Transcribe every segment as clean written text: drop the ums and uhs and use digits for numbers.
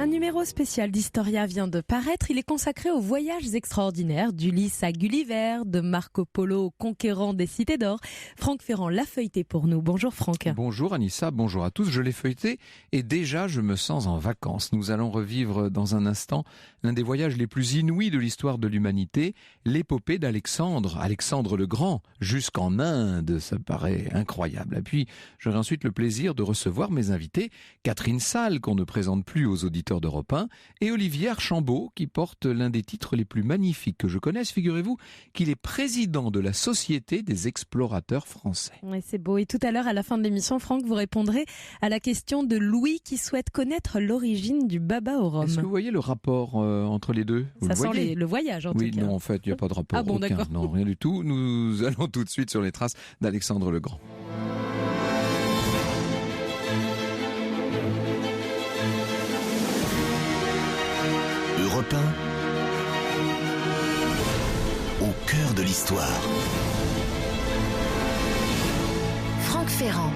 Un numéro spécial d'Historia vient de paraître. Il est consacré aux voyages extraordinaires d'Ulysse à Gulliver, de Marco Polo au conquérant des cités d'or. Franck Ferrand l'a feuilleté pour nous. Bonjour Franck. Bonjour Anissa, bonjour à tous. Je l'ai feuilleté et déjà je me sens en vacances. Nous allons revivre dans un instant l'un des voyages les plus inouïs de l'histoire de l'humanité, l'épopée d'Alexandre, Alexandre le Grand, jusqu'en Inde. Ça paraît incroyable. Et puis j'aurai ensuite le plaisir de recevoir mes invités, Catherine Salle, qu'on ne présente plus aux auditeurs d'Europe 1, et Olivier Archambault, qui porte l'un des titres les plus magnifiques que je connaisse. Figurez-vous qu'il est président de la Société des explorateurs français. Oui, c'est beau. Et tout à l'heure, à la fin de l'émission, Franck, vous répondrez à la question de Louis qui souhaite connaître l'origine du baba au rhum. Est-ce que vous voyez le rapport entre les deux? Ça sent le voyage, en tout cas. Oui, non, en fait, il n'y a pas de rapport. Ah bon, aucun. d'accord. Non, rien du tout. Nous allons tout de suite sur les traces d'Alexandre le Grand. Europe 1, au cœur de l'histoire. Franck Ferrand.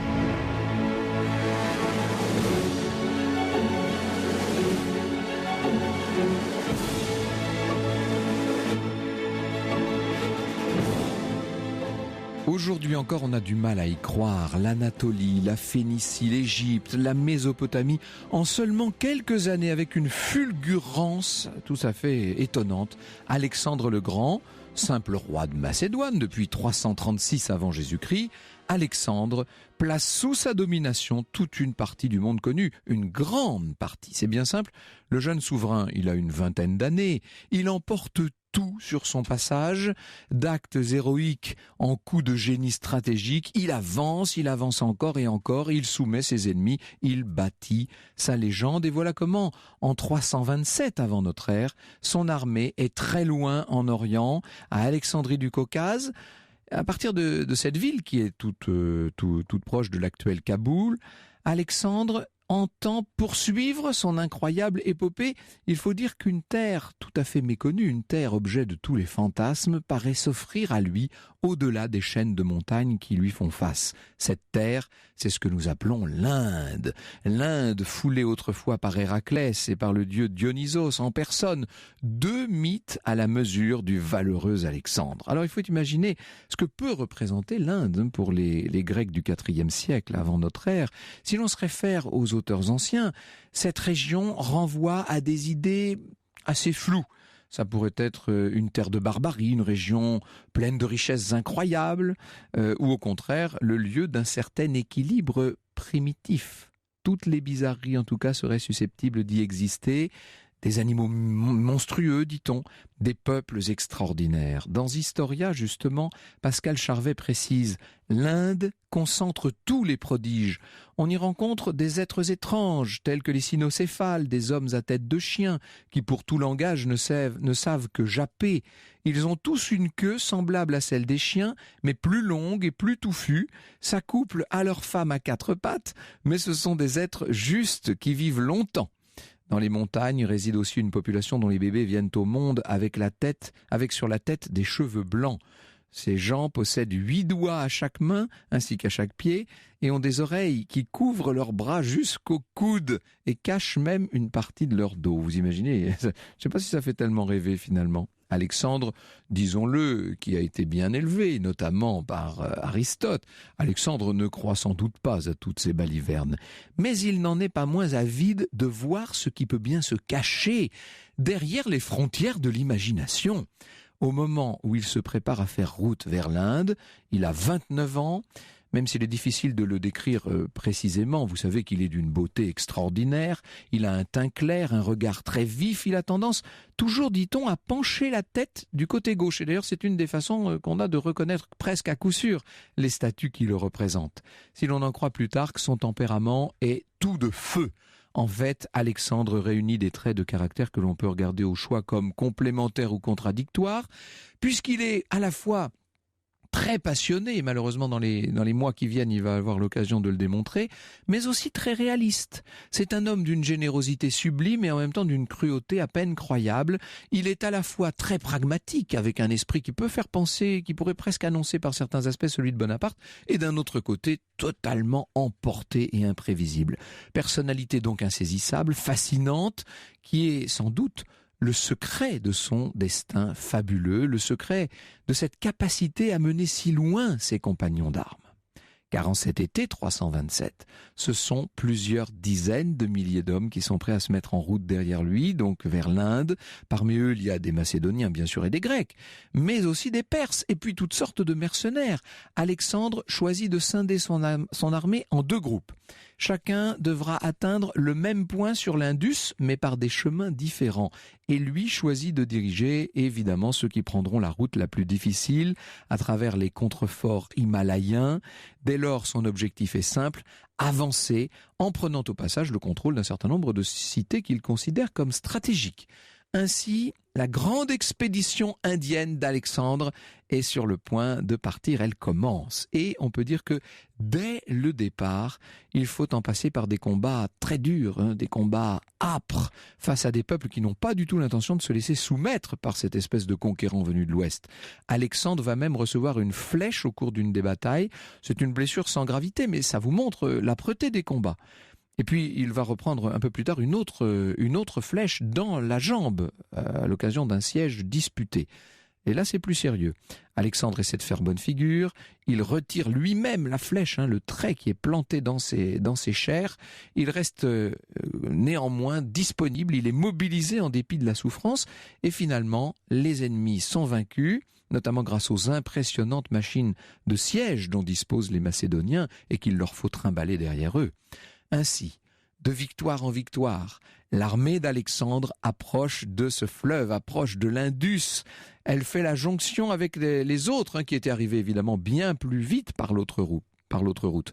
Aujourd'hui encore, on a du mal à y croire. L'Anatolie, la Phénicie, l'Égypte, la Mésopotamie, en seulement quelques années, avec une fulgurance tout à fait étonnante. Alexandre le Grand, simple roi de Macédoine depuis 336 avant Jésus-Christ, Alexandre place sous sa domination toute une partie du monde connu, une grande partie. C'est bien simple, le jeune souverain, il a une vingtaine d'années, il emporte tout sur son passage, d'actes héroïques en coups de génie stratégique, il avance encore et encore, il soumet ses ennemis, il bâtit sa légende, et voilà comment, en 327 avant notre ère, son armée est très loin en Orient, à Alexandrie du Caucase. À partir de cette ville qui est toute proche de l'actuel Kaboul, Alexandre entend poursuivre son incroyable épopée. Il faut dire qu'une terre tout à fait méconnue, une terre objet de tous les fantasmes, paraît s'offrir à lui au-delà des chaînes de montagnes qui lui font face. Cette terre, c'est ce que nous appelons l'Inde. L'Inde foulée autrefois par Héraclès et par le dieu Dionysos en personne. Deux mythes à la mesure du valeureux Alexandre. Alors il faut imaginer ce que peut représenter l'Inde pour les Grecs du IVe siècle avant notre ère. Si l'on se réfère aux auteurs anciens, cette région renvoie à des idées assez floues. Ça pourrait être une terre de barbarie, une région pleine de richesses incroyables, ou au contraire, le lieu d'un certain équilibre primitif. Toutes les bizarreries, en tout cas, seraient susceptibles d'y exister. Des animaux monstrueux, dit-on, des peuples extraordinaires. Dans Historia, justement, Pascal Charvet précise « L'Inde concentre tous les prodiges. On y rencontre des êtres étranges, tels que les cynocéphales, des hommes à tête de chien, qui pour tout langage ne savent que japper. Ils ont tous une queue semblable à celle des chiens, mais plus longue et plus touffue, s'accouplent à leurs femmes à quatre pattes, mais ce sont des êtres justes qui vivent longtemps. » Dans les montagnes réside aussi une population dont les bébés viennent au monde avec sur la tête des cheveux blancs. Ces gens possèdent 8 doigts à chaque main ainsi qu'à chaque pied et ont des oreilles qui couvrent leurs bras jusqu'aux coudes et cachent même une partie de leur dos. Vous imaginez? Je ne sais pas si ça fait tellement rêver finalement. Alexandre, disons-le, qui a été bien élevé, notamment par Aristote, Alexandre ne croit sans doute pas à toutes ces balivernes. Mais il n'en est pas moins avide de voir ce qui peut bien se cacher derrière les frontières de l'imagination. Au moment où il se prépare à faire route vers l'Inde, il a 29 ans. Même s'il est difficile de le décrire précisément, vous savez qu'il est d'une beauté extraordinaire, il a un teint clair, un regard très vif, il a tendance, toujours dit-on, à pencher la tête du côté gauche. Et d'ailleurs, c'est une des façons qu'on a de reconnaître presque à coup sûr les statues qui le représentent. Si l'on en croit Plutarque, son tempérament est tout de feu. En fait, Alexandre réunit des traits de caractère que l'on peut regarder au choix comme complémentaires ou contradictoires, puisqu'il est à la fois très passionné, malheureusement dans les mois qui viennent il va avoir l'occasion de le démontrer, mais aussi très réaliste. C'est un homme d'une générosité sublime et en même temps d'une cruauté à peine croyable. Il est à la fois très pragmatique, avec un esprit qui peut faire penser, qui pourrait presque annoncer par certains aspects celui de Bonaparte, et d'un autre côté totalement emporté et imprévisible. Personnalité donc insaisissable, fascinante, qui est sans doute le secret de son destin fabuleux, le secret de cette capacité à mener si loin ses compagnons d'armes. Car en cet été 327, ce sont plusieurs dizaines de milliers d'hommes qui sont prêts à se mettre en route derrière lui, donc vers l'Inde. Parmi eux, il y a des Macédoniens, bien sûr, et des Grecs, mais aussi des Perses, et puis toutes sortes de mercenaires. Alexandre choisit de scinder son armée en 2 groupes. Chacun devra atteindre le même point sur l'Indus, mais par des chemins différents. Et lui choisit de diriger, évidemment, ceux qui prendront la route la plus difficile, à travers les contreforts himalayens. Dès lors, son objectif est simple, avancer, en prenant au passage le contrôle d'un certain nombre de cités qu'il considère comme stratégiques. Ainsi, la grande expédition indienne d'Alexandre est sur le point de partir, elle commence. Et on peut dire que dès le départ, il faut en passer par des combats très durs, des combats âpres, face à des peuples qui n'ont pas du tout l'intention de se laisser soumettre par cette espèce de conquérant venu de l'Ouest. Alexandre va même recevoir une flèche au cours d'une des batailles. C'est une blessure sans gravité, mais ça vous montre l'âpreté des combats. Et puis, il va reprendre un peu plus tard une autre flèche dans la jambe, à l'occasion d'un siège disputé. Et là, c'est plus sérieux. Alexandre essaie de faire bonne figure, il retire lui-même la flèche, le trait qui est planté dans ses chairs. Il reste néanmoins disponible, il est mobilisé en dépit de la souffrance. Et finalement, les ennemis sont vaincus, notamment grâce aux impressionnantes machines de siège dont disposent les Macédoniens et qu'il leur faut trimballer derrière eux. Ainsi, de victoire en victoire, l'armée d'Alexandre approche de ce fleuve, approche de l'Indus. Elle fait la jonction avec les autres, qui étaient arrivés évidemment bien plus vite par l'autre route.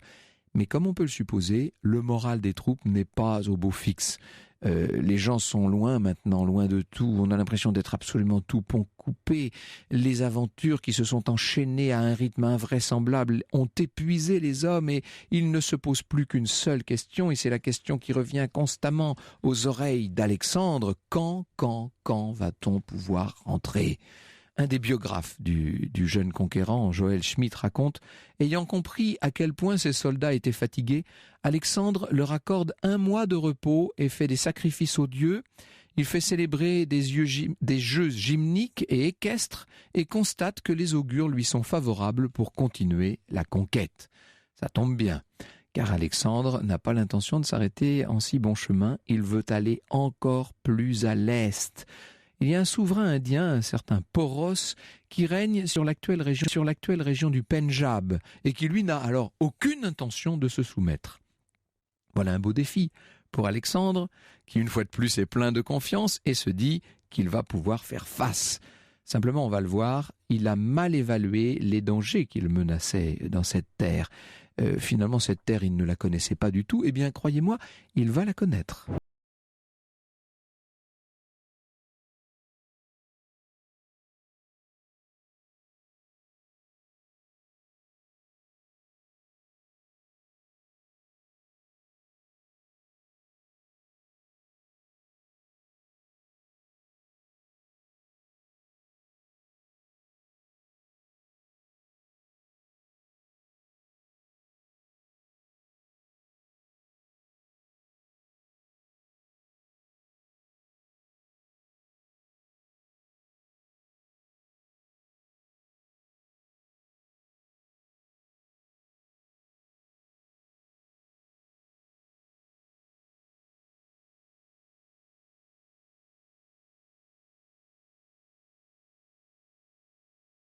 Mais comme on peut le supposer, le moral des troupes n'est pas au beau fixe. Les gens sont loin maintenant, loin de tout. On a l'impression d'être absolument tout pont coupé. Les aventures qui se sont enchaînées à un rythme invraisemblable ont épuisé les hommes et il ne se pose plus qu'une seule question, et c'est la question qui revient constamment aux oreilles d'Alexandre. Quand va-t-on pouvoir rentrer ? Un des biographes du jeune conquérant, Joël Schmitt, raconte « Ayant compris à quel point ses soldats étaient fatigués, Alexandre leur accorde 1 mois de repos et fait des sacrifices aux dieux. Il fait célébrer des jeux gymniques et équestres et constate que les augures lui sont favorables pour continuer la conquête. » Ça tombe bien, car Alexandre n'a pas l'intention de s'arrêter en si bon chemin, il veut aller encore plus à l'est. Il y a un souverain indien, un certain Poros, qui règne sur l'actuelle région du Pendjab et qui lui n'a alors aucune intention de se soumettre. Voilà un beau défi pour Alexandre, qui une fois de plus est plein de confiance et se dit qu'il va pouvoir faire face. Simplement, on va le voir, il a mal évalué les dangers qu'il menaçait dans cette terre. Finalement, cette terre, il ne la connaissait pas du tout. Eh bien, croyez-moi, il va la connaître.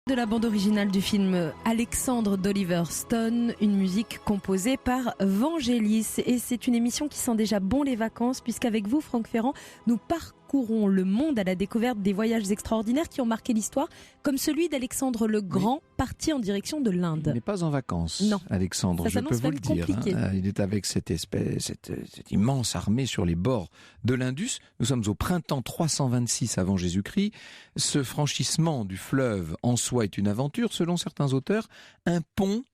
De la bande originale du film Alexandre d'Oliver Stone, une musique composée par Vangelis. Et c'est une émission qui sent déjà bon les vacances, puisqu'avec vous, Franck Ferrand, nous parcourons parcourons le monde à la découverte des voyages extraordinaires qui ont marqué l'histoire, comme celui d'Alexandre le Grand, parti en direction de l'Inde. Il n'est pas en vacances, Non. Alexandre, Ça je peux s'annonce vous le même dire. compliqué. Il est avec cette immense armée sur les bords de l'Indus. Nous sommes au printemps 326 avant Jésus-Christ. Ce franchissement du fleuve en soi est une aventure. Selon certains auteurs, un pont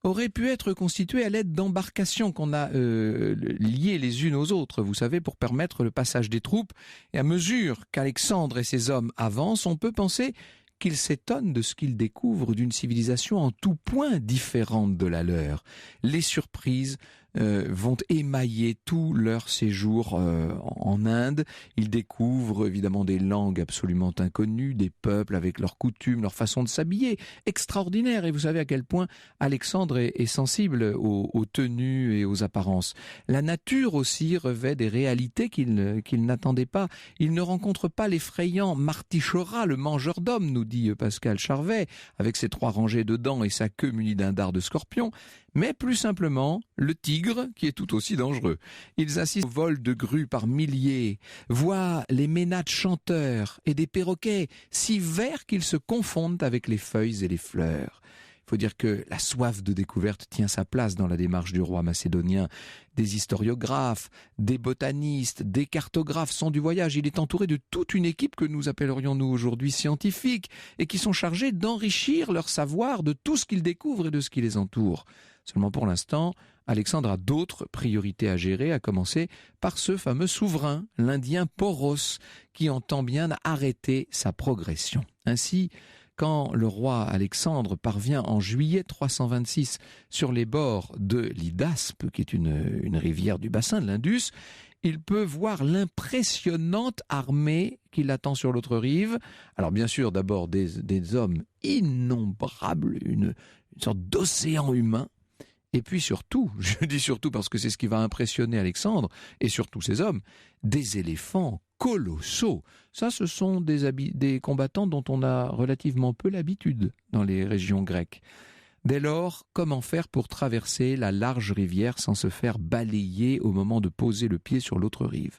aurait pu être constitué à l'aide d'embarcations qu'on a liées les unes aux autres, vous savez, pour permettre le passage des troupes. Et à mesure qu'Alexandre et ses hommes avancent, on peut penser qu'ils s'étonnent de ce qu'ils découvrent d'une civilisation en tout point différente de la leur. Les surprises vont émailler tout leur séjour en Inde. Ils découvrent évidemment des langues absolument inconnues, des peuples avec leurs coutumes, leur façon de s'habiller, extraordinaire. Et vous savez à quel point Alexandre est sensible aux tenues et aux apparences. La nature aussi revêt des réalités qu'il n'attendait pas. Il ne rencontre pas l'effrayant Martichora, le mangeur d'hommes, nous dit Pascal Charvet, avec ses 3 rangées de dents et sa queue munie d'un dard de scorpion, mais plus simplement le tigre qui est tout aussi dangereux. Ils assistent au vol de grues par milliers, voient les ménates chanteurs et des perroquets si verts qu'ils se confondent avec les feuilles et les fleurs. Il faut dire que la soif de découverte tient sa place dans la démarche du roi macédonien. Des historiographes, des botanistes, des cartographes sont du voyage. Il est entouré de toute une équipe que nous appellerions nous aujourd'hui scientifiques et qui sont chargés d'enrichir leur savoir de tout ce qu'ils découvrent et de ce qui les entoure. Seulement pour l'instant, Alexandre a d'autres priorités à gérer, à commencer par ce fameux souverain, l'Indien Poros, qui entend bien arrêter sa progression. Ainsi, quand le roi Alexandre parvient en juillet 326 sur les bords de l'Hydaspe, qui est une rivière du bassin de l'Indus, il peut voir l'impressionnante armée qui l'attend sur l'autre rive. Alors bien sûr, d'abord des hommes innombrables, une sorte d'océan humain. Et puis surtout, je dis surtout parce que c'est ce qui va impressionner Alexandre, et surtout ses hommes, des éléphants colossaux. Ça, ce sont des combattants dont on a relativement peu l'habitude dans les régions grecques. Dès lors, comment faire pour traverser la large rivière sans se faire balayer au moment de poser le pied sur l'autre rive ?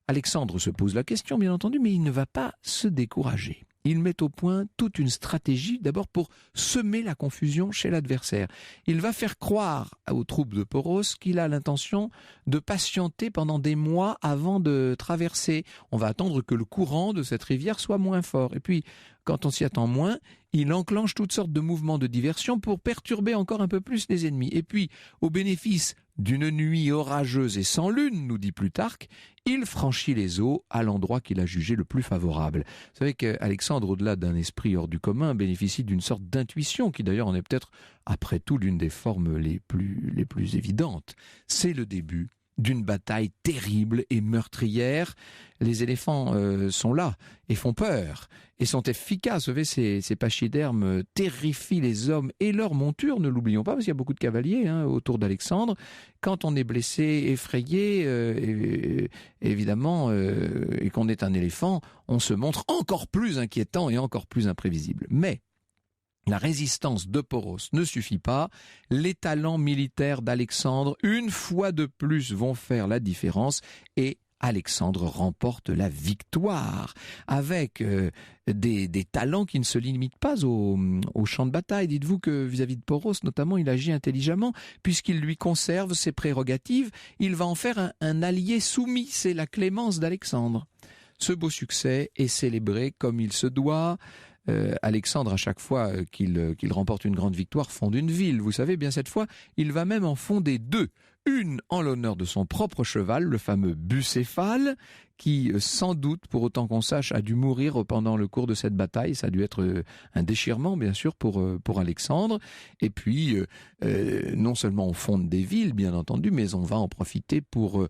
Alexandre se pose la question, bien entendu, mais il ne va pas se décourager. Il met au point toute une stratégie, d'abord pour semer la confusion chez l'adversaire. Il va faire croire aux troupes de Poros qu'il a l'intention de patienter pendant des mois avant de traverser. On va attendre que le courant de cette rivière soit moins fort. Et puis, quand on s'y attend moins, il enclenche toutes sortes de mouvements de diversion pour perturber encore un peu plus les ennemis. Et puis, au bénéfice d'une nuit orageuse et sans lune, nous dit Plutarque, il franchit les eaux à l'endroit qu'il a jugé le plus favorable. Vous savez qu'Alexandre, au-delà d'un esprit hors du commun, bénéficie d'une sorte d'intuition qui d'ailleurs en est peut-être, après tout, l'une des formes les plus évidentes. C'est le début d'une bataille terrible et meurtrière. Les éléphants sont là et font peur et sont efficaces. Vous savez, ces pachydermes terrifient les hommes et leurs montures, ne l'oublions pas, parce qu'il y a beaucoup de cavaliers autour d'Alexandre. Quand on est blessé, effrayé, évidemment, et qu'on est un éléphant, on se montre encore plus inquiétant et encore plus imprévisible. Mais la résistance de Poros ne suffit pas. Les talents militaires d'Alexandre, une fois de plus, vont faire la différence et Alexandre remporte la victoire avec des talents qui ne se limitent pas au champ de bataille. Dites-vous que vis-à-vis de Poros, notamment, il agit intelligemment puisqu'il lui conserve ses prérogatives. Il va en faire un allié soumis. C'est la clémence d'Alexandre. Ce beau succès est célébré comme il se doit. Alexandre, à chaque fois qu'il remporte une grande victoire, fonde une ville. Vous savez, bien cette fois, il va même en fonder 2. Une en l'honneur de son propre cheval, le fameux Bucéphale, qui, sans doute, pour autant qu'on sache, a dû mourir pendant le cours de cette bataille. Ça a dû être un déchirement, bien sûr, pour Alexandre. Et puis, non seulement on fonde des villes, bien entendu, mais on va en profiter pour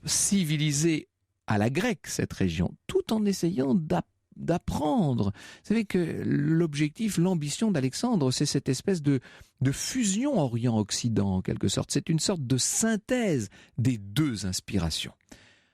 civiliser à la grecque cette région, tout en essayant d'apprendre. Vous savez que l'objectif, l'ambition d'Alexandre, c'est cette espèce de fusion Orient-Occident, en quelque sorte. C'est une sorte de synthèse des 2 inspirations.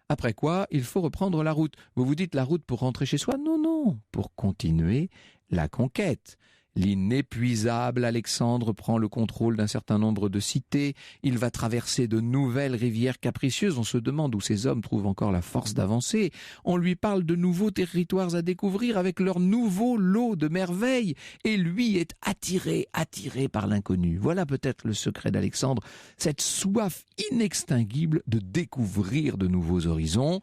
Après quoi, il faut reprendre la route. Vous vous dites la route pour rentrer chez soi ? Non, pour continuer la conquête. L'inépuisable Alexandre prend le contrôle d'un certain nombre de cités. Il va traverser de nouvelles rivières capricieuses. On se demande où ces hommes trouvent encore la force d'avancer. On lui parle de nouveaux territoires à découvrir avec leur nouveau lot de merveilles. Et lui est attiré par l'inconnu. Voilà peut-être le secret d'Alexandre, cette soif inextinguible de découvrir de nouveaux horizons.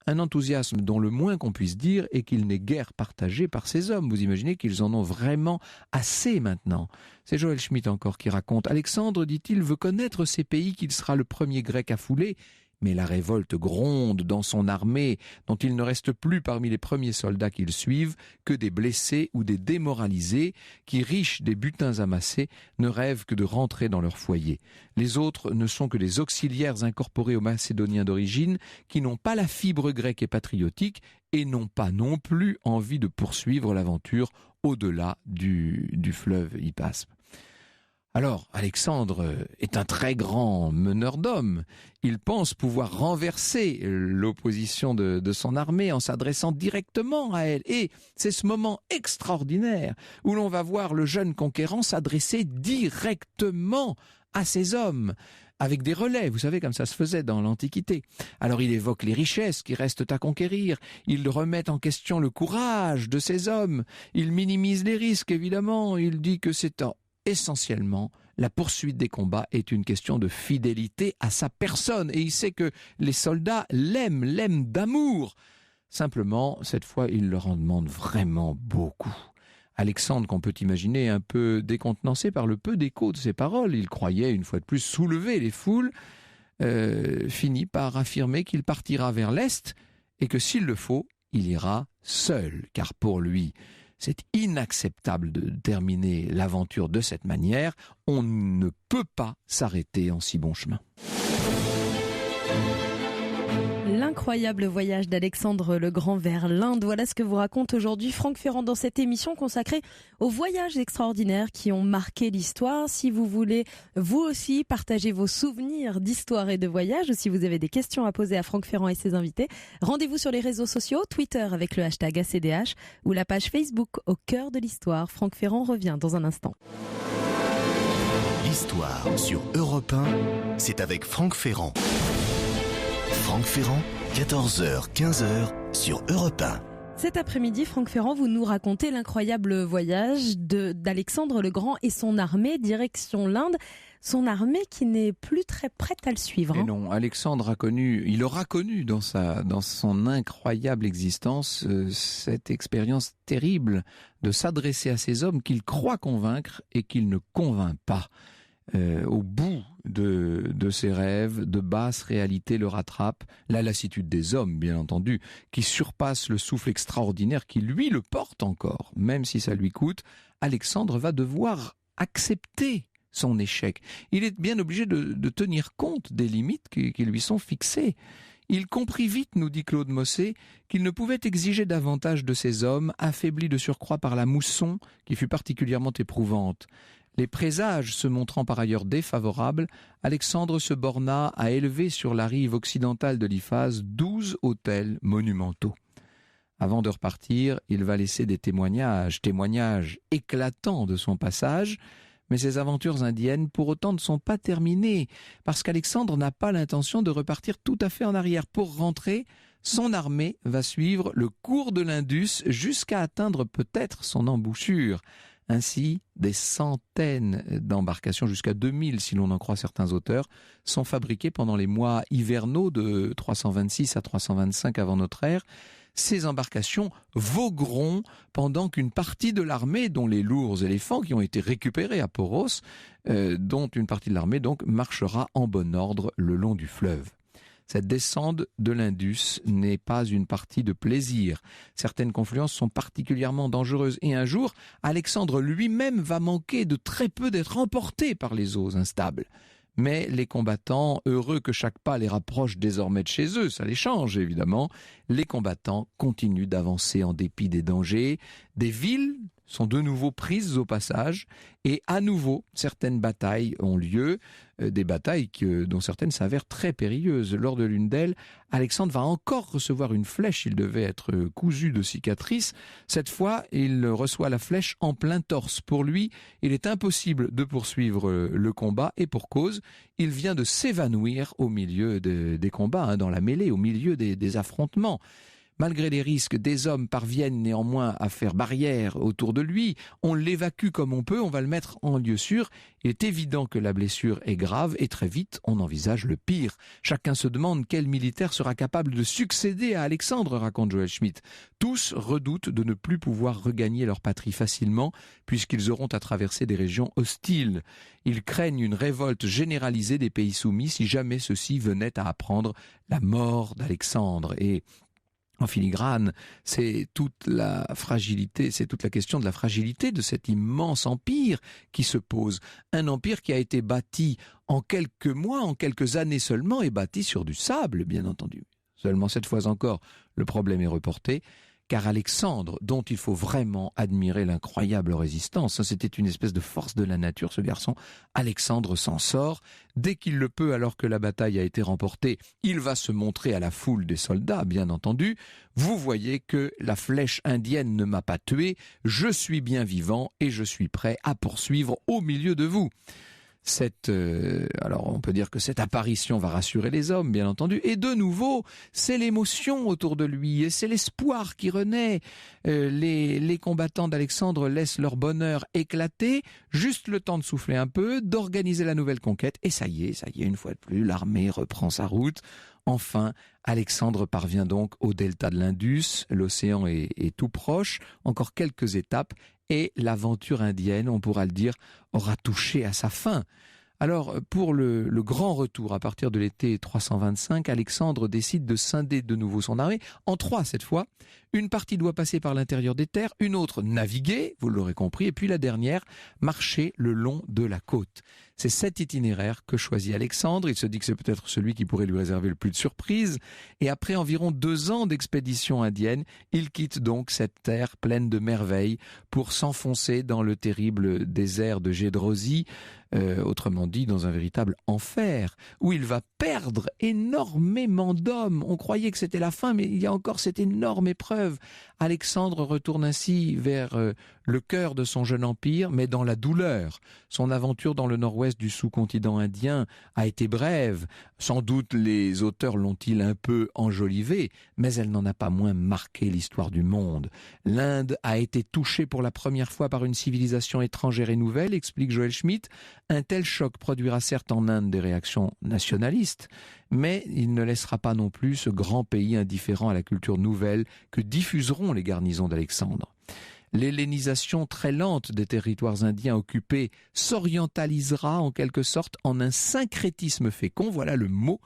Un enthousiasme dont le moins qu'on puisse dire est qu'il n'est guère partagé par ces hommes. Vous imaginez qu'ils en ont vraiment assez maintenant. C'est Joël Schmitt encore qui raconte. Alexandre, dit-il, veut connaître ces pays qu'il sera le premier grec à fouler. Mais la révolte gronde dans son armée, dont il ne reste plus parmi les premiers soldats qu'ils suivent que des blessés ou des démoralisés qui, riches des butins amassés, ne rêvent que de rentrer dans leur foyer. Les autres ne sont que des auxiliaires incorporés aux Macédoniens d'origine qui n'ont pas la fibre grecque et patriotique et n'ont pas non plus envie de poursuivre l'aventure au-delà du fleuve Hypaspe. Alors, Alexandre est un très grand meneur d'hommes. Il pense pouvoir renverser l'opposition de son armée en s'adressant directement à elle. Et c'est ce moment extraordinaire où l'on va voir le jeune conquérant s'adresser directement à ces hommes, avec des relais, vous savez, comme ça se faisait dans l'Antiquité. Alors il évoque les richesses qui restent à conquérir, il remet en question le courage de ces hommes, il minimise les risques, évidemment, il dit que c'est essentiellement, la poursuite des combats est une question de fidélité à sa personne. Et il sait que les soldats l'aiment d'amour. Simplement, cette fois, il leur en demande vraiment beaucoup. Alexandre, qu'on peut imaginer un peu décontenancé par le peu d'écho de ses paroles, il croyait une fois de plus soulever les foules, finit par affirmer qu'il partira vers l'Est et que s'il le faut, il ira seul. Car pour lui, c'est inacceptable de terminer l'aventure de cette manière. On ne peut pas s'arrêter en si bon chemin. L'incroyable voyage d'Alexandre le Grand vers l'Inde. Voilà ce que vous raconte aujourd'hui Franck Ferrand dans cette émission consacrée aux voyages extraordinaires qui ont marqué l'histoire. Si vous voulez, vous aussi, partager vos souvenirs d'histoire et de voyage, ou si vous avez des questions à poser à Franck Ferrand et ses invités, rendez-vous sur les réseaux sociaux, Twitter avec le hashtag ACDH ou la page Facebook Au cœur de l'histoire. Franck Ferrand revient dans un instant. L'histoire sur Europe 1, c'est avec Franck Ferrand. Franck Ferrand, 14h, 15h sur Europe 1. Cet après-midi, Franck Ferrand, vous nous racontez l'incroyable voyage d'Alexandre le Grand et son armée direction l'Inde. Son armée qui n'est plus très prête à le suivre. Et non, Alexandre il aura connu dans son incroyable existence cette expérience terrible de s'adresser à ces hommes qu'il croit convaincre et qu'il ne convainc pas. Au bout de ses rêves, de basses réalités le rattrapent, la lassitude des hommes, bien entendu, qui surpasse le souffle extraordinaire qui, lui, le porte encore. Même si ça lui coûte, Alexandre va devoir accepter son échec. Il est bien obligé de tenir compte des limites qui lui sont fixées. Il comprit vite, nous dit Claude Mossé, qu'il ne pouvait exiger davantage de ces hommes, affaiblis de surcroît par la mousson, qui fut particulièrement éprouvante. Les présages se montrant par ailleurs défavorables, Alexandre se borna à élever sur la rive occidentale de l'Iphase 12 autels monumentaux. Avant de repartir, il va laisser des témoignages éclatants de son passage, mais ces aventures indiennes pour autant ne sont pas terminées, parce qu'Alexandre n'a pas l'intention de repartir tout à fait en arrière. Pour rentrer, son armée va suivre le cours de l'Indus jusqu'à atteindre peut-être son embouchure. Ainsi, des centaines d'embarcations, jusqu'à 2000 si l'on en croit certains auteurs, sont fabriquées pendant les mois hivernaux de 326 à 325 avant notre ère. Ces embarcations vogueront pendant qu'une partie de l'armée, dont les lourds éléphants qui ont été récupérés à Poros, dont une partie de l'armée donc marchera en bon ordre le long du fleuve. Cette descente de l'Indus n'est pas une partie de plaisir. Certaines confluences sont particulièrement dangereuses. Et un jour, Alexandre lui-même va manquer de très peu d'être emporté par les eaux instables. Mais les combattants, heureux que chaque pas les rapproche désormais de chez eux, ça les change évidemment, les combattants continuent d'avancer en dépit des dangers. Des villes sont de nouveau prises au passage et à nouveau certaines batailles ont lieu, des batailles dont certaines s'avèrent très périlleuses. Lors de l'une d'elles, Alexandre va encore recevoir une flèche, il devait être cousu de cicatrices. Cette fois, il reçoit la flèche en plein torse. Pour lui, il est impossible de poursuivre le combat et pour cause, il vient de s'évanouir au milieu des combats, dans la mêlée, au milieu des affrontements. Malgré les risques, des hommes parviennent néanmoins à faire barrière autour de lui. On l'évacue comme on peut, on va le mettre en lieu sûr. Il est évident que la blessure est grave et très vite, on envisage le pire. Chacun se demande quel militaire sera capable de succéder à Alexandre, raconte Joël Schmitt. Tous redoutent de ne plus pouvoir regagner leur patrie facilement puisqu'ils auront à traverser des régions hostiles. Ils craignent une révolte généralisée des pays soumis si jamais ceux-ci venaient à apprendre la mort d'Alexandre. Et en filigrane, c'est toute la fragilité, c'est toute la question de la fragilité de cet immense empire qui se pose. Un empire qui a été bâti en quelques mois, en quelques années seulement, et bâti sur du sable, bien entendu. Seulement cette fois encore, le problème est reporté, car Alexandre, dont il faut vraiment admirer l'incroyable résistance, c'était une espèce de force de la nature, ce garçon, Alexandre s'en sort. Dès qu'il le peut, alors que la bataille a été remportée, il va se montrer à la foule des soldats, bien entendu. Vous voyez que la flèche indienne ne m'a pas tué, je suis bien vivant et je suis prêt à poursuivre au milieu de vous. Alors on peut dire que cette apparition va rassurer les hommes, bien entendu, et de nouveau, c'est l'émotion autour de lui, et c'est l'espoir qui renaît. Les combattants d'Alexandre laissent leur bonheur éclater, juste le temps de souffler un peu, d'organiser la nouvelle conquête, et ça y est, une fois de plus, l'armée reprend sa route. Enfin, Alexandre parvient donc au delta de l'Indus, l'océan est tout proche, encore quelques étapes, et l'aventure indienne, on pourra le dire, aura touché à sa fin. Alors, pour le grand retour à partir de l'été 325, Alexandre décide de scinder de nouveau son armée, en 3 cette fois. Une partie doit passer par l'intérieur des terres, une autre naviguer, vous l'aurez compris, et puis la dernière, marcher le long de la côte. C'est cet itinéraire que choisit Alexandre. Il se dit que c'est peut-être celui qui pourrait lui réserver le plus de surprises. Et après environ 2 ans d'expédition indienne, il quitte donc cette terre pleine de merveilles pour s'enfoncer dans le terrible désert de Gédrosie, autrement dit dans un véritable enfer, où il va perdre énormément d'hommes. On croyait que c'était la fin, mais il y a encore cette énorme épreuve. Alexandre retourne ainsi vers le cœur de son jeune empire, mais dans la douleur. Son aventure dans le nord-ouest du sous-continent indien a été brève. Sans doute les auteurs l'ont-ils un peu enjolivée, mais elle n'en a pas moins marqué l'histoire du monde. L'Inde a été touchée pour la première fois par une civilisation étrangère et nouvelle, explique Joël Schmitt. Un tel choc produira certes en Inde des réactions nationalistes, mais il ne laissera pas non plus ce grand pays indifférent à la culture nouvelle que diffuseront les garnisons d'Alexandre. L'hellénisation très lente des territoires indiens occupés s'orientalisera en quelque sorte en un syncrétisme fécond, voilà le mot.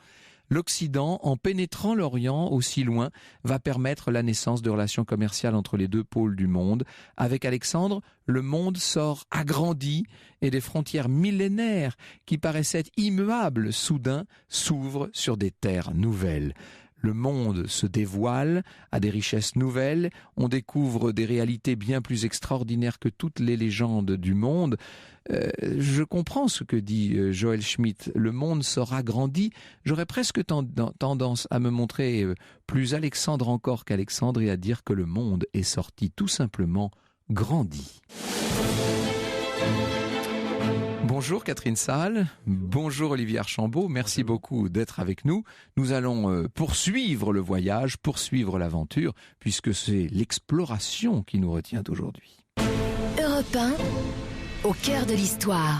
L'Occident, en pénétrant l'Orient aussi loin, va permettre la naissance de relations commerciales entre les 2 pôles du monde. Avec Alexandre, le monde sort agrandi et des frontières millénaires qui paraissaient immuables, soudain, s'ouvrent sur des terres nouvelles. Le monde se dévoile à des richesses nouvelles, on découvre des réalités bien plus extraordinaires que toutes les légendes du monde. Je comprends ce que dit Joël Schmitt, le monde sera grandi. J'aurais presque tendance à me montrer plus Alexandre encore qu'Alexandre et à dire que le monde est sorti tout simplement grandi. Bonjour Catherine Salle, bonjour Olivier Archambault, merci beaucoup d'être avec nous. Nous allons poursuivre le voyage, poursuivre l'aventure, puisque c'est l'exploration qui nous retient aujourd'hui. Europe 1, au cœur de l'histoire.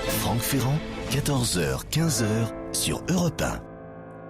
Franck Ferrand, 14h, 15h sur Europe 1.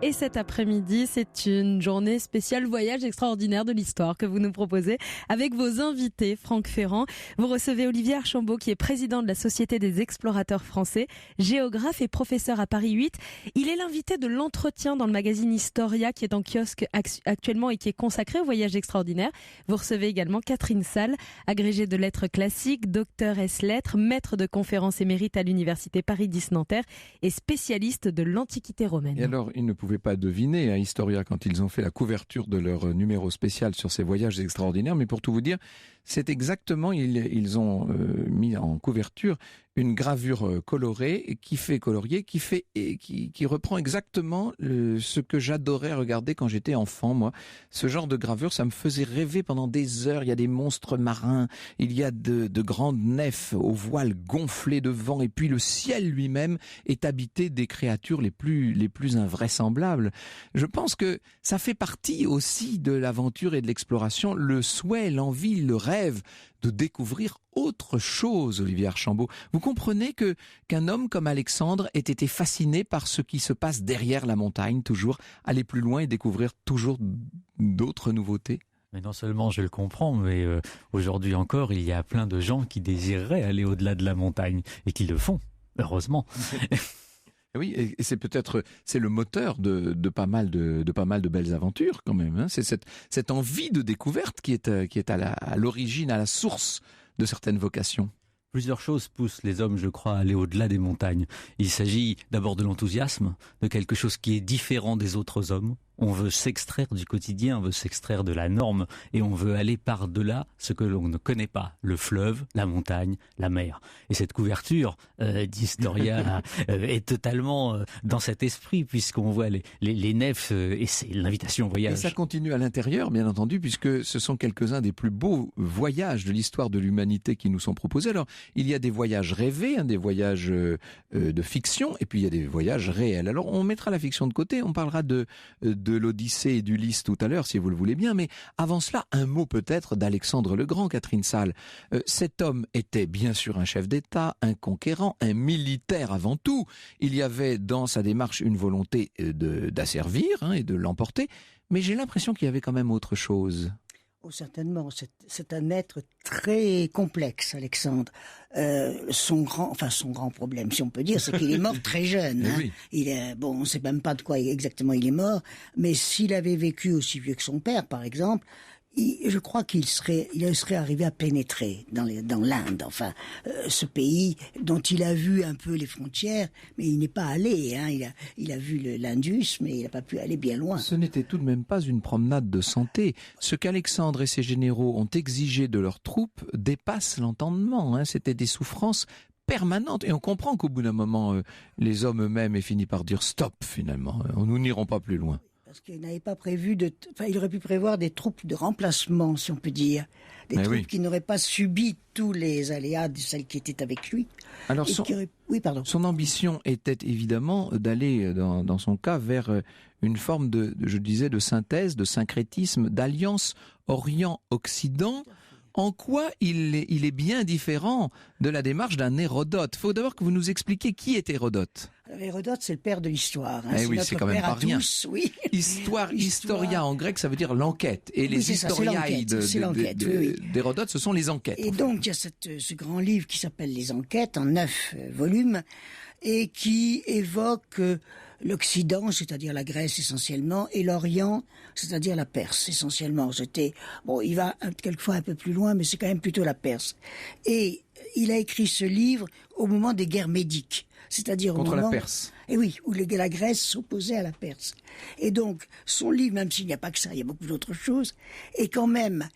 Et cet après-midi, c'est une journée spéciale voyage extraordinaire de l'histoire que vous nous proposez avec vos invités. Franck Ferrand, vous recevez Olivier Archambault qui est président de la Société des explorateurs français, géographe et professeur à Paris 8. Il est l'invité de l'entretien dans le magazine Historia qui est en kiosque actuellement et qui est consacré au voyage extraordinaire. Vous recevez également Catherine Salle, agrégée de lettres classiques, docteur ès-lettres, maître de conférences émérite à l'université Paris 10 Nanterre et spécialiste de l'Antiquité romaine. Et alors, il ne pouvait pouvez pas deviner à Historia quand ils ont fait la couverture de leur numéro spécial sur ces voyages extraordinaires, mais pour tout vous dire, c'est exactement, ils ont mis en couverture une gravure coloriée qui reprend exactement ce que j'adorais regarder quand j'étais enfant, moi. Ce genre de gravure, ça me faisait rêver pendant des heures. Il y a des monstres marins, il y a de grandes nefs aux voiles gonflées de vent, et puis le ciel lui-même est habité des créatures les plus invraisemblables. Je pense que ça fait partie aussi de l'aventure et de l'exploration, le souhait, l'envie, le rêve de découvrir autre chose, Olivier Archambault. Vous comprenez qu'un homme comme Alexandre ait été fasciné par ce qui se passe derrière la montagne, toujours aller plus loin et découvrir toujours d'autres nouveautés? Mais non seulement je le comprends, mais aujourd'hui encore, il y a plein de gens qui désireraient aller au-delà de la montagne et qui le font, heureusement. Oui, et c'est le moteur de pas mal de belles aventures quand même. Hein. C'est cette envie de découverte qui est à l'origine, à la source de certaines vocations. Plusieurs choses poussent les hommes, je crois, à aller au-delà des montagnes. Il s'agit d'abord de l'enthousiasme, de quelque chose qui est différent des autres hommes. On veut s'extraire du quotidien, on veut s'extraire de la norme et on veut aller par-delà ce que l'on ne connaît pas, le fleuve, la montagne, la mer. Et cette couverture d'Historia est totalement dans cet esprit puisqu'on voit les nefs et c'est l'invitation au voyage. Et ça continue à l'intérieur, bien entendu, puisque ce sont quelques-uns des plus beaux voyages de l'histoire de l'humanité qui nous sont proposés. Alors, il y a des voyages rêvés, des voyages de fiction, et puis il y a des voyages réels. Alors, on mettra la fiction de côté, on parlera de l'Odyssée et d'Ulysse tout à l'heure, si vous le voulez bien, mais avant cela, un mot peut-être d'Alexandre le Grand, Catherine Salle. Cet homme était bien sûr un chef d'État, un conquérant, un militaire avant tout. Il y avait dans sa démarche une volonté d'asservir et de l'emporter, mais j'ai l'impression qu'il y avait quand même autre chose. Oh, certainement, c'est un être très complexe, Alexandre. Son grand problème, si on peut dire, c'est qu'il est mort très jeune. Hein. Oui. On ne sait même pas de quoi exactement il est mort, mais s'il avait vécu aussi vieux que son père, par exemple, je crois qu'il serait arrivé à pénétrer dans l'Inde, ce pays dont il a vu un peu les frontières, mais il n'est pas allé. Hein. Il a vu l'Indus, mais il n'a pas pu aller bien loin. Ce n'était tout de même pas une promenade de santé. Ce qu'Alexandre et ses généraux ont exigé de leurs troupes dépasse l'entendement. Hein. C'était des souffrances permanentes. Et on comprend qu'au bout d'un moment, les hommes eux-mêmes aient fini par dire stop, finalement. Nous n'irons pas plus loin. Parce qu'il n'avait pas prévu il aurait pu prévoir des troupes de remplacement, si on peut dire. Des troupes qui n'auraient pas subi tous les aléas de celles qui étaient avec lui. Alors, son ambition était évidemment d'aller, dans son cas, vers une forme de synthèse, de syncrétisme, d'alliance Orient-Occident. En quoi il est bien différent de la démarche d'un Hérodote? Il faut d'abord que vous nous expliquiez qui est Hérodote. Alors, Hérodote, c'est le père de l'histoire. Hein. C'est quand même pas rien. Tous, oui. Historia en grec, ça veut dire l'enquête. Et les historiae d'Hérodote, ce sont les enquêtes. Et donc, il y a ce grand livre qui s'appelle Les Enquêtes, en 9 volumes, et qui évoque l'Occident, c'est-à-dire la Grèce essentiellement, et l'Orient, c'est-à-dire la Perse essentiellement. Il va quelquefois un peu plus loin, mais c'est quand même plutôt la Perse. Et il a écrit ce livre au moment des guerres médiques, c'est-à-dire contre la Perse. Et oui, où la Grèce s'opposait à la Perse. Et donc, son livre, même s'il n'y a pas que ça, il y a beaucoup d'autres choses, est quand même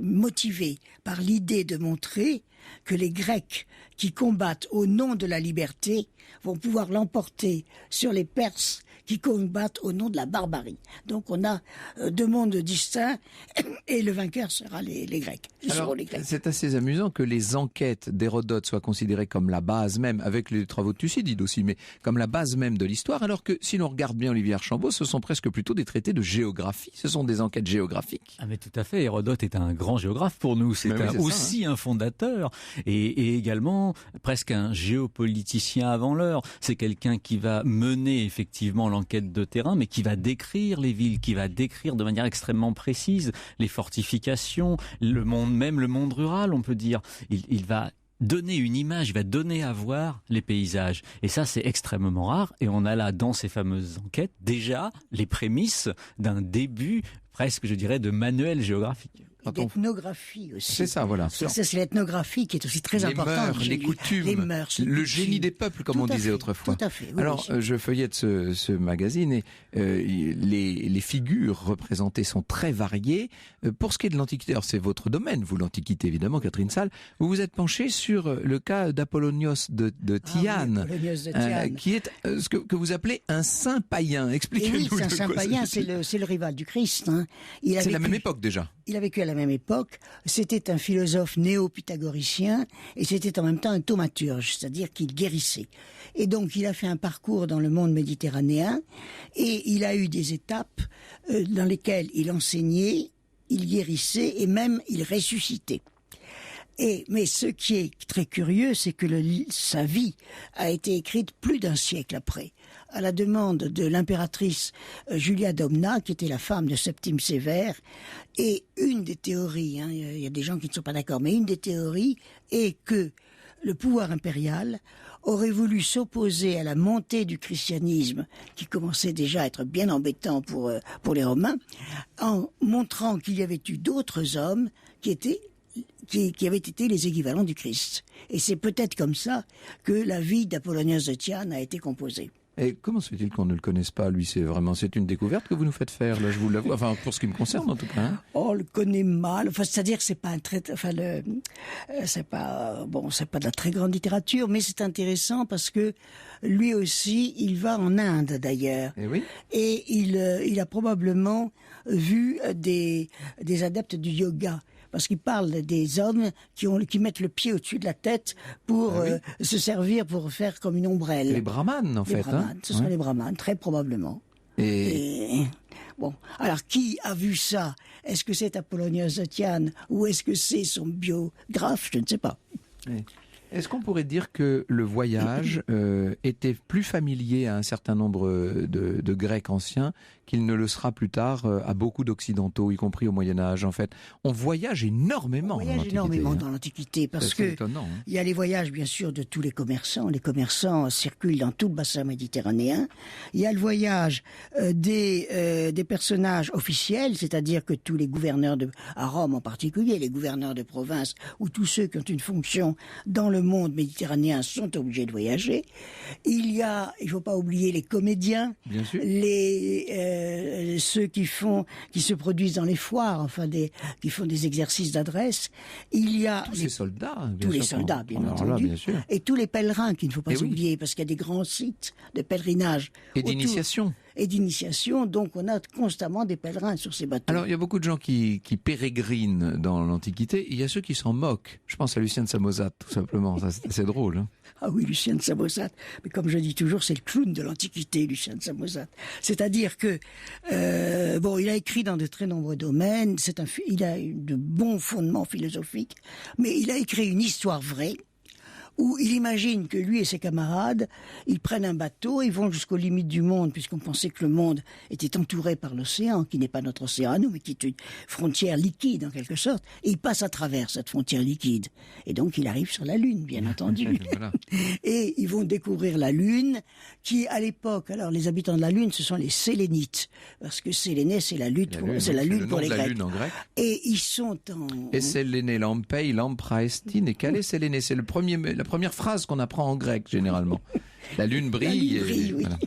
motivé par l'idée de montrer que les Grecs qui combattent au nom de la liberté vont pouvoir l'emporter sur les Perses qui combattent au nom de la barbarie. Donc on a deux mondes distincts et le vainqueur sera les Grecs. Alors, c'est assez amusant que les enquêtes d'Hérodote soient considérées comme la base même, avec les travaux de Thucydide aussi, mais comme la base même de l'histoire, alors que si l'on regarde bien Olivier Archambault, ce sont presque plutôt des traités de géographie, ce sont des enquêtes géographiques. Ah mais tout à fait, Hérodote est un grand géographe pour nous, c'est aussi un fondateur et également presque un géopoliticien avant l'heure. C'est quelqu'un qui va mener effectivement l'enquête de terrain, mais qui va décrire les villes, qui va décrire de manière extrêmement précise les fortifications, le monde rural, on peut dire. Il va donner une image, il va donner à voir les paysages. Et ça, c'est extrêmement rare. Et on a là, dans ces fameuses enquêtes, déjà les prémices d'un début presque, je dirais, de manuel géographique. L'ethnographie aussi. C'est ça, voilà. C'est l'ethnographie qui est aussi très importante. Les coutumes, les mœurs, le génie des peuples, comme on disait autrefois. Tout à fait. Oui, alors, je feuillette ce magazine et les figures représentées sont très variées. Pour ce qui est de l'Antiquité, alors c'est votre domaine, vous l'Antiquité évidemment, Catherine Salle, vous vous êtes penchée sur le cas d'Apollonios de Tyane, qui est ce que vous appelez un saint païen. Expliquez-nous. Oui, c'est un saint païen, c'est le rival du Christ. Hein. C'est la même époque déjà. Il a vécu à la même époque. C'était un philosophe néo-pythagoricien et c'était en même temps un thaumaturge, c'est-à-dire qu'il guérissait. Et donc il a fait un parcours dans le monde méditerranéen et il a eu des étapes dans lesquelles il enseignait, il guérissait et même il ressuscitait. Mais ce qui est très curieux, c'est que sa vie a été écrite plus d'un siècle après, à la demande de l'impératrice Julia Domna, qui était la femme de Septime Sévère. Et une des théories, il y a des gens qui ne sont pas d'accord, mais une des théories est que le pouvoir impérial aurait voulu s'opposer à la montée du christianisme, qui commençait déjà à être bien embêtant pour les Romains, en montrant qu'il y avait eu d'autres hommes qui avaient été les équivalents du Christ. Et c'est peut-être comme ça que la vie d'Apollonios de Tyane a été composée. Et comment se fait-il qu'on ne le connaisse pas, lui? C'est une découverte que vous nous faites faire, là, je vous l'avoue. Enfin, pour ce qui me concerne, en tout cas. Hein. On le connaît mal. Enfin, c'est-à-dire que c'est pas c'est pas de la très grande littérature, mais c'est intéressant parce que lui aussi, il va en Inde, d'ailleurs. Et oui. Et il a probablement vu des adeptes du yoga. Parce qu'il parle des hommes qui mettent le pied au-dessus de la tête pour se servir, pour faire comme une ombrelle. Les brahmanes, en fait. Ce sont les brahmanes, très probablement. Et bon, alors qui a vu ça? Est-ce que c'est Apollonios de Tyane ou est-ce que c'est son biographe? Je ne sais pas. Est-ce qu'on pourrait dire que le voyage était plus familier à un certain nombre de Grecs anciens qu'il ne le sera plus tard à beaucoup d'Occidentaux, y compris au Moyen-Âge, en fait? On voyage énormément dans l'Antiquité, parce que il y a les voyages, bien sûr, de tous les commerçants. Les commerçants circulent dans tout le bassin méditerranéen. Il y a le voyage des personnages officiels, c'est-à-dire que tous les gouverneurs à Rome en particulier, les gouverneurs de province, ou tous ceux qui ont une fonction dans le monde méditerranéen sont obligés de voyager. Il faut pas oublier les comédiens, bien sûr. Ceux qui se produisent dans les foires, qui font des exercices d'adresse. Il y a tous les soldats, bien entendu, bien sûr. Et tous les pèlerins qu'il ne faut pas oublier, parce qu'il y a des grands sites de pèlerinage et d'initiation. Donc on a constamment des pèlerins sur ces bateaux. Alors il y a beaucoup de gens qui pérégrinent dans l'Antiquité, il y a ceux qui s'en moquent. Je pense à Lucien de Samosate, tout simplement, ça c'est assez drôle. Hein. Ah oui, Lucien de Samosate, mais comme je dis toujours, c'est le clown de l'Antiquité, Lucien de Samosate. C'est-à-dire que, il a écrit dans de très nombreux domaines, il a de bons fondements philosophiques, mais il a écrit une histoire vraie, où il imagine que lui et ses camarades, ils prennent un bateau, ils vont jusqu'aux limites du monde, puisqu'on pensait que le monde était entouré par l'océan, qui n'est pas notre océan à nous, mais qui est une frontière liquide en quelque sorte, et ils passent à travers cette frontière liquide. Et donc il arrive sur la Lune, bien entendu. Voilà. Et ils vont découvrir la Lune, qui à l'époque, alors les habitants de la Lune, ce sont les Sélénites, parce que Séléné, c'est la Lune pour les Grecs. Lune en grec. Et ils sont en... Et Séléné lampei, lampraestine, et calé Séléné, c'est la première phrase qu'on apprend en grec, généralement. La lune brille. Oui. Voilà.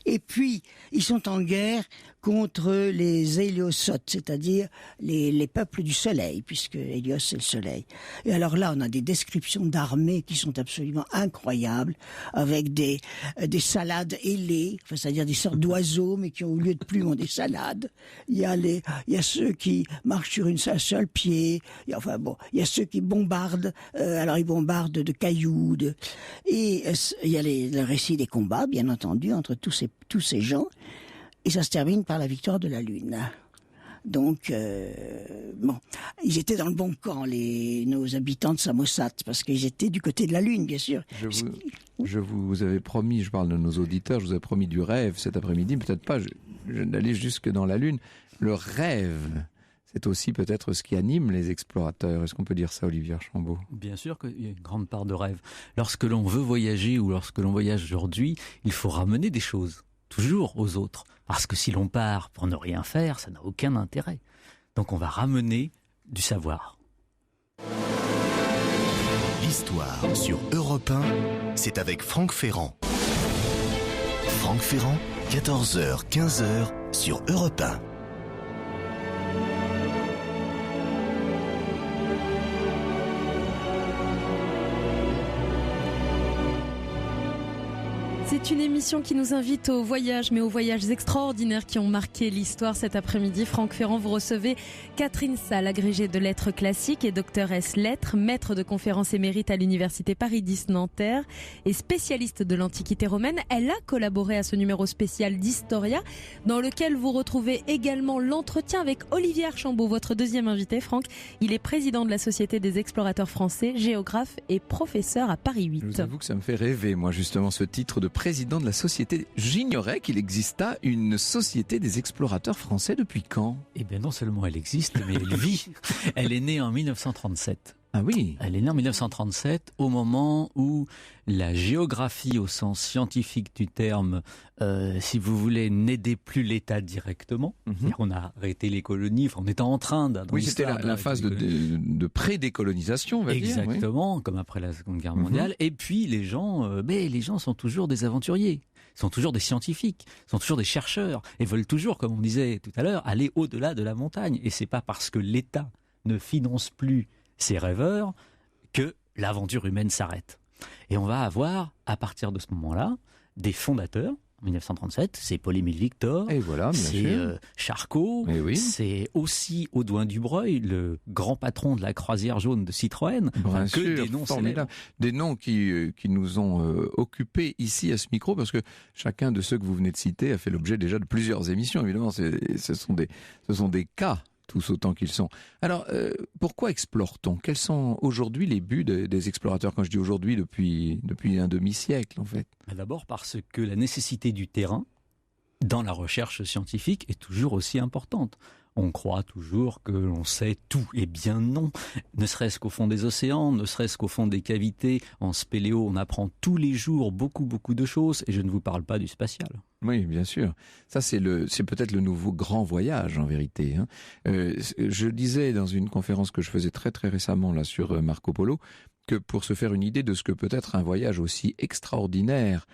Et puis, ils sont en guerre contre les Héliosotes, c'est-à-dire les peuples du soleil, puisque Hélios, c'est le soleil. Et alors là, on a des descriptions d'armées qui sont absolument incroyables, avec des salades ailées, c'est-à-dire des sortes d'oiseaux, mais qui, au lieu de plumes, ont des salades. Il y a ceux qui marchent sur un seul pied. Il y a ceux qui bombardent. Alors, ils bombardent de cailloux. Et il y a le récit des combats, bien entendu, entre tous ces gens. Et ça se termine par la victoire de la Lune. Donc, ils étaient dans le bon camp, nos habitants de Samosate, parce qu'ils étaient du côté de la Lune, bien sûr. Je vous avais promis, je parle de nos auditeurs, je vous avais promis du rêve cet après-midi, peut-être pas d'aller jusque dans la Lune. Le rêve, c'est aussi peut-être ce qui anime les explorateurs. Est-ce qu'on peut dire ça, Olivier Archambault? Bien sûr qu'il y a une grande part de rêve. Lorsque l'on veut voyager ou lorsque l'on voyage aujourd'hui, il faut ramener des choses. toujours aux autres. Parce que si l'on part pour ne rien faire, ça n'a aucun intérêt. Donc on va ramener du savoir. L'histoire sur Europe 1, c'est avec Franck Ferrand. Franck Ferrand, 14h, 15h sur Europe 1. C'est une émission qui nous invite au voyage, mais aux voyages extraordinaires qui ont marqué l'histoire cet après-midi. Franck Ferrand, vous recevez Catherine Salle, agrégée de lettres classiques et doctoresse lettres, maître de conférences émérite à l'université Paris X Nanterre et spécialiste de l'Antiquité romaine. Elle a collaboré à ce numéro spécial d'Historia, dans lequel vous retrouvez également l'entretien avec Olivier Archambault, votre deuxième invité, Franck. Il est président de la Société des explorateurs français, géographe et professeur à Paris 8. Je vous avoue que ça me fait rêver, moi, justement, ce titre de président de la société. J'ignorais qu'il exista une société des explorateurs français. Depuis quand? Eh bien, non seulement elle existe, mais elle vit. Elle est née en 1937. Ah oui. Elle est née en 1937, au moment où la géographie, au sens scientifique du terme, si vous voulez, n'aidait plus l'État directement. C'est-à-dire qu'on a arrêté les colonies, on était en train d'un... Oui, c'était la phase de pré-décolonisation, on va dire. Exactement, comme après la Seconde Guerre mondiale. Et puis les gens sont toujours des aventuriers. Sont toujours des scientifiques, sont toujours des chercheurs, et veulent toujours, comme on disait tout à l'heure, aller au-delà de la montagne. Et c'est pas parce que l'État ne finance plus ces rêveurs que l'aventure humaine s'arrête. Et on va avoir, à partir de ce moment-là, des fondateurs. En 1937, c'est Paul-Émile Victor, et voilà, c'est Charcot, c'est aussi Audouin Dubreuil, le grand patron de la croisière jaune de Citroën. Des noms formidables. Des noms qui nous ont occupés ici à ce micro, parce que chacun de ceux que vous venez de citer a fait l'objet déjà de plusieurs émissions. Évidemment, ce sont des cas, tous autant qu'ils sont. Alors, pourquoi explore-t-on? Quels sont aujourd'hui les buts des explorateurs? Quand je dis aujourd'hui, depuis un demi-siècle, en fait. D'abord parce que la nécessité du terrain dans la recherche scientifique est toujours aussi importante. On croit toujours que l'on sait tout. Eh bien non. Ne serait-ce qu'au fond des océans, ne serait-ce qu'au fond des cavités. En spéléo, on apprend tous les jours beaucoup de choses. Et je ne vous parle pas du spatial. Oui, bien sûr. Ça, c'est peut-être le nouveau grand voyage, en vérité. Je disais dans une conférence que je faisais très très récemment là sur Marco Polo, que pour se faire une idée de ce que peut être un voyage aussi extraordinaire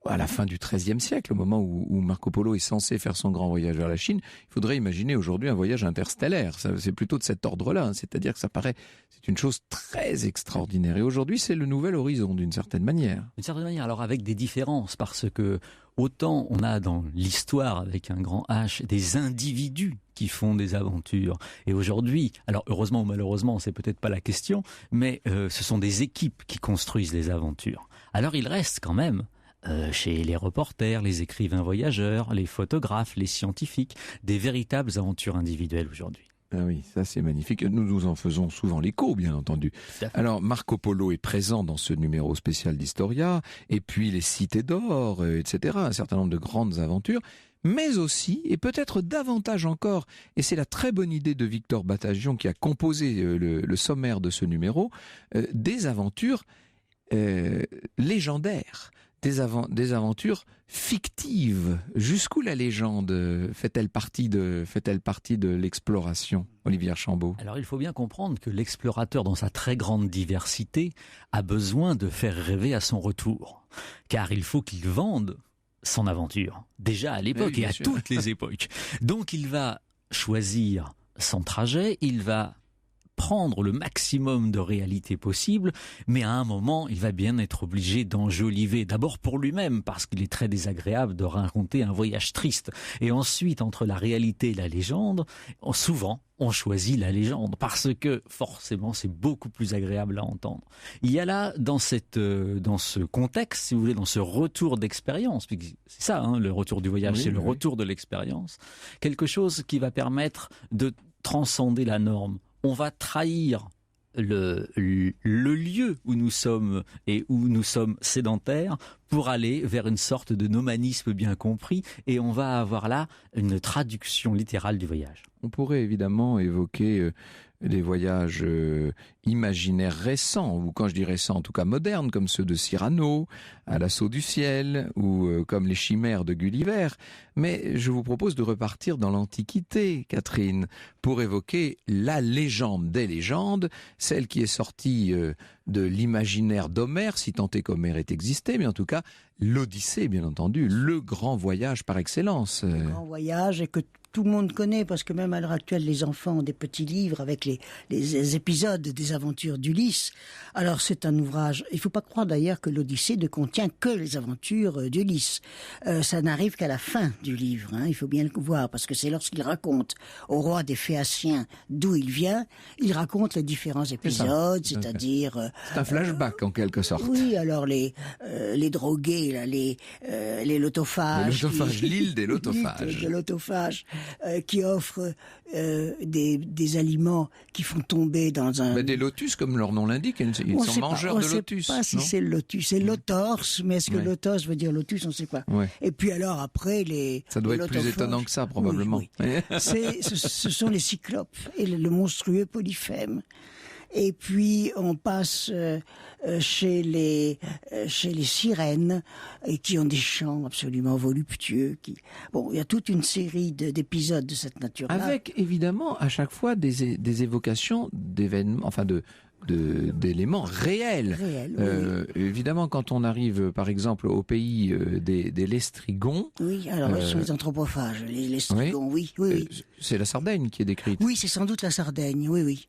à la fin du XIIIe siècle, au moment où Marco Polo est censé faire son grand voyage vers la Chine, il faudrait imaginer aujourd'hui un voyage interstellaire. C'est plutôt de cet ordre-là, c'est-à-dire que c'est une chose très extraordinaire. Et aujourd'hui, c'est le nouvel horizon, d'une certaine manière. D'une certaine manière, alors avec des différences, parce que autant on a dans l'histoire, avec un grand H, des individus qui font des aventures. Et aujourd'hui, alors heureusement ou malheureusement, c'est peut-être pas la question, mais ce sont des équipes qui construisent les aventures. Alors il reste quand même chez les reporters, les écrivains voyageurs, les photographes, les scientifiques, des véritables aventures individuelles aujourd'hui. Ah oui, ça c'est magnifique. Nous en faisons souvent l'écho, bien entendu. Alors Marco Polo est présent dans ce numéro spécial d'Historia, et puis les cités d'or, etc., un certain nombre de grandes aventures, mais aussi, et peut-être davantage encore, et c'est la très bonne idée de Victor Batagion qui a composé le sommaire de ce numéro, des aventures légendaires. Des aventures fictives. Jusqu'où la légende fait-elle partie de l'exploration, Olivier Archambault? Alors il faut bien comprendre que l'explorateur, dans sa très grande diversité, a besoin de faire rêver à son retour. Car il faut qu'il vende son aventure. Déjà à l'époque et à toutes les époques. Donc il va choisir son trajet, il va prendre le maximum de réalité possible, mais à un moment, il va bien être obligé d'enjoliver. D'abord pour lui-même, parce qu'il est très désagréable de raconter un voyage triste. Et ensuite, entre la réalité et la légende, souvent, on choisit la légende, parce que forcément, c'est beaucoup plus agréable à entendre. Il y a là, dans ce contexte, si vous voulez, dans ce retour d'expérience, c'est ça, le retour du voyage, c'est le retour de l'expérience, quelque chose qui va permettre de transcender la norme. On va trahir le lieu où nous sommes et où nous sommes sédentaires pour aller vers une sorte de nomadisme bien compris, et on va avoir là une traduction littérale du voyage. On pourrait évidemment évoquer des voyages imaginaires récents, ou quand je dis récents, en tout cas modernes, comme ceux de Cyrano, à l'assaut du ciel, ou comme les chimères de Gulliver. Mais je vous propose de repartir dans l'Antiquité, Catherine, pour évoquer la légende des légendes, celle qui est sortie de l'imaginaire d'Homère, si tant est qu'Homère ait existé, mais en tout cas l'Odyssée, bien entendu, le grand voyage par excellence. Le grand voyage, et que tout le monde connaît, parce que même à l'heure actuelle, les enfants ont des petits livres avec les épisodes des aventures d'Ulysse. Alors c'est un ouvrage, il ne faut pas croire d'ailleurs que l'Odyssée ne contient que les aventures d'Ulysse. Ça n'arrive qu'à la fin du livre, il faut bien le voir, parce que c'est lorsqu'il raconte au roi des Phéaciens d'où il vient, il raconte les différents épisodes, c'est-à-dire... C'est un flashback en quelque sorte. Oui, alors les drogués, là, les lotophages. L'île des lotophages. L'île des lotophages. Qui offrent des aliments qui font tomber dans un... Des lotus, comme leur nom l'indique, ils sont mangeurs de lotus. On ne sait pas si c'est le lotus, c'est lotos, mais est-ce que lotos veut dire lotus, on ne sait pas. Ouais. Et puis alors après, ça doit être plus étonnant que ça, probablement. Oui. Ce sont les cyclopes et le monstrueux Polyphème. Et puis on passe chez les sirènes, qui ont des chants absolument voluptueux. Il y a toute une série d'épisodes de cette nature-là. Avec évidemment à chaque fois des évocations d'événements, d'éléments réels. Évidemment, quand on arrive, par exemple, au pays des Lestrigons... Oui, alors ce sont les anthropophages, les Lestrigons, oui. C'est la Sardaigne qui est décrite. Oui, c'est sans doute la Sardaigne, oui.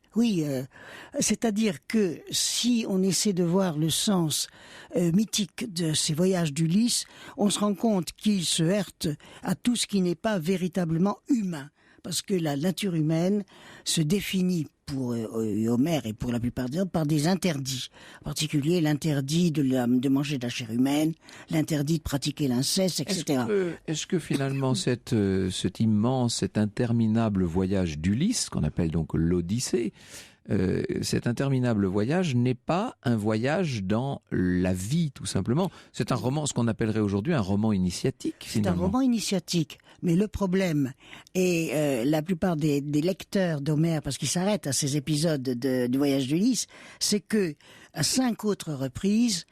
C'est-à-dire que si on essaie de voir le sens mythique de ces voyages d'Ulysse, on se rend compte qu'il se heurte à tout ce qui n'est pas véritablement humain. Parce que la nature humaine se définit pour Homère et pour la plupart des autres par des interdits. En particulier l'interdit de manger de la chair humaine, l'interdit de pratiquer l'inceste, etc. Est-ce que finalement cet immense, cet interminable voyage d'Ulysse, qu'on appelle donc l'Odyssée, cet interminable voyage n'est pas un voyage dans la vie, tout simplement. C'est un roman, ce qu'on appellerait aujourd'hui un roman initiatique, finalement. C'est un roman initiatique, mais le problème, et la plupart des lecteurs d'Homère, parce qu'ils s'arrêtent à ces épisodes du voyage d'Ulysse, c'est que à 5 autres reprises,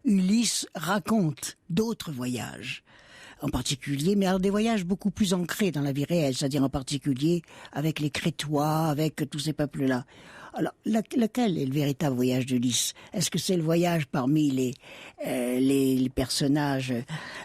Ulysse raconte d'autres voyages. En particulier, mais alors des voyages beaucoup plus ancrés dans la vie réelle, c'est-à-dire en particulier avec les Crétois, avec tous ces peuples-là. Alors, lequel est le véritable voyage d'Ulysse ? Est-ce que c'est le voyage parmi les personnages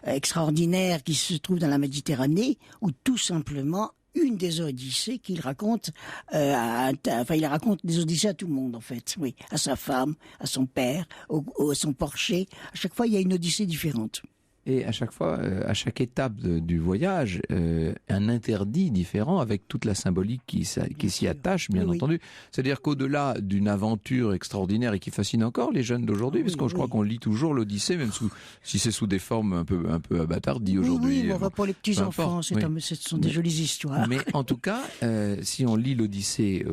extraordinaires qui se trouvent dans la Méditerranée, ou tout simplement une des odyssées qu'il raconte, il raconte des odyssées à tout le monde, en fait, oui, à sa femme, à son père, à son porcher. À chaque fois, il y a une odyssée différente. Et à chaque fois, à chaque étape du voyage, un interdit différent avec toute la symbolique qui s'y attache, bien entendu. C'est-à-dire qu'au-delà d'une aventure extraordinaire et qui fascine encore les jeunes d'aujourd'hui, parce que je crois qu'on lit toujours l'Odyssée, même si c'est sous des formes un peu abattardies aujourd'hui. Oui, pour les petits enfants, ce sont des jolies histoires. Mais en tout cas, si on lit l'Odyssée,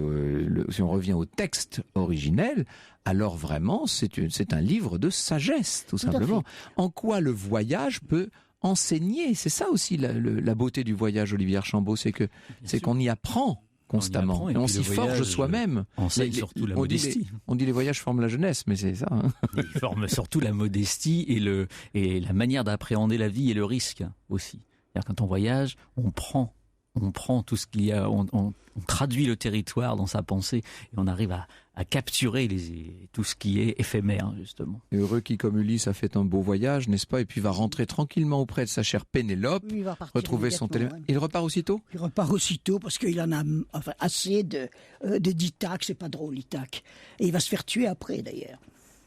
si on revient au texte originel, alors vraiment, c'est un livre de sagesse, tout simplement. En quoi le voyage peut enseigner ? C'est ça aussi la beauté du voyage, Olivier Archambault, c'est qu'on y apprend constamment, et on s'y forge soi-même. Enseigne surtout la modestie. On dit les voyages forment la jeunesse, mais c'est ça. Ils forment surtout la modestie et la manière d'appréhender la vie et le risque aussi. C'est-à-dire, quand on voyage, on prend tout ce qu'il y a, on traduit le territoire dans sa pensée et on arrive à capturer tout ce qui est éphémère, justement. Et heureux qui, comme Ulysse, a fait un beau voyage, n'est-ce pas ? Et puis va rentrer tranquillement auprès de sa chère Pénélope, retrouver son téléphone. Il repart aussitôt ? Il repart aussitôt parce qu'il en a assez de d'Ithaque, c'est pas drôle Ithaque. Et il va se faire tuer après, d'ailleurs.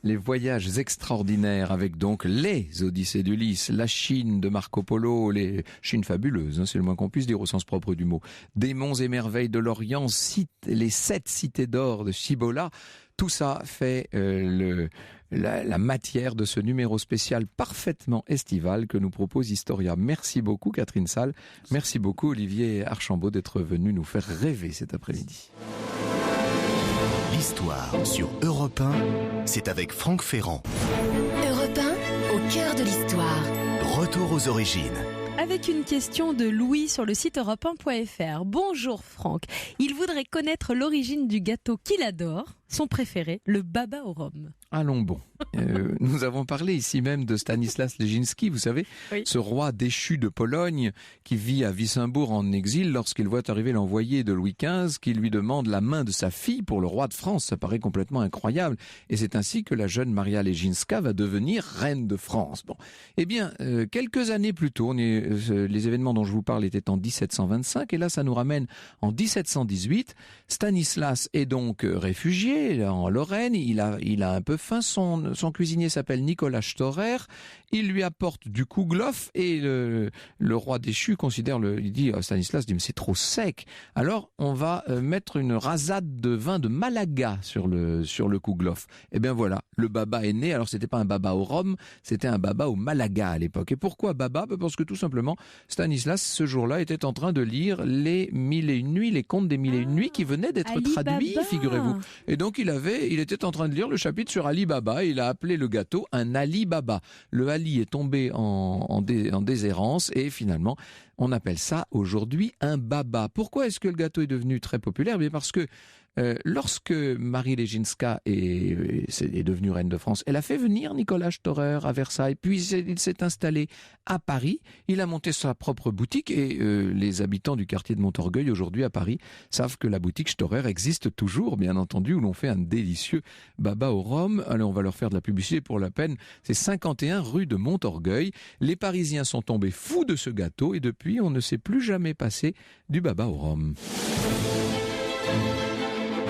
Les voyages extraordinaires avec donc les Odyssées d'Ulysse, la Chine de Marco Polo, les Chines fabuleuses, c'est le moins qu'on puisse dire au sens propre du mot, des monts et merveilles de l'Orient, les 7 cités d'or de Cibola, tout ça fait la matière de ce numéro spécial parfaitement estival que nous propose Historia. Merci beaucoup Catherine Salle, merci beaucoup Olivier Archambault d'être venu nous faire rêver cet après-midi. L'histoire sur Europe 1, c'est avec Franck Ferrand. Europe 1, au cœur de l'histoire. Retour aux origines. Avec une question de Louis sur le site europe1.fr. Bonjour Franck, il voudrait connaître l'origine du gâteau qu'il adore, son préféré, le baba au rhum. Allons bon. Nous avons parlé ici même de Stanislas Leszczynski, vous savez, oui. Ce roi déchu de Pologne qui vit à Wissembourg en exil lorsqu'il voit arriver l'envoyé de Louis XV qui lui demande la main de sa fille pour le roi de France. Ça paraît complètement incroyable. Et c'est ainsi que la jeune Maria Leszczynska va devenir reine de France. Bon, eh bien, quelques années plus tôt, les événements dont je vous parle étaient en 1725 et là, ça nous ramène en 1718. Stanislas est donc réfugié en Lorraine. Il a un peu faim. Son cuisinier s'appelle Nicolas Storer. Il lui apporte du kouglof et le roi déchu il dit Stanislas dit mais c'est trop sec. Alors on va mettre une rasade de vin de Malaga sur le kouglof. Et bien voilà, le baba est né. Alors c'était pas un baba au rhum, c'était un baba au Malaga à l'époque. Et pourquoi baba ? Parce que tout simplement Stanislas ce jour-là était en train de lire les 1001 nuits, les contes des 1001 nuits qui venaient d'être traduits, figurez-vous. Et donc il était en train de lire le chapitre sur Ali Baba. Il a appelé le gâteau un Ali Baba. Le Ali est tombé en déshérence et finalement on appelle ça aujourd'hui un baba. Pourquoi est-ce que le gâteau est devenu très populaire ? Bien parce que lorsque Marie Leszczynska est devenue reine de France, elle a fait venir Nicolas Storer à Versailles, puis il s'est installé à Paris, il a monté sa propre boutique et les habitants du quartier de Montorgueil aujourd'hui à Paris savent que la boutique Storer existe toujours, bien entendu, où l'on fait un délicieux baba au rhum. Alors on va leur faire de la publicité pour la peine, c'est 51 rue de Montorgueil. Les Parisiens sont tombés fous de ce gâteau et depuis on ne s'est plus jamais passé du baba au rhum.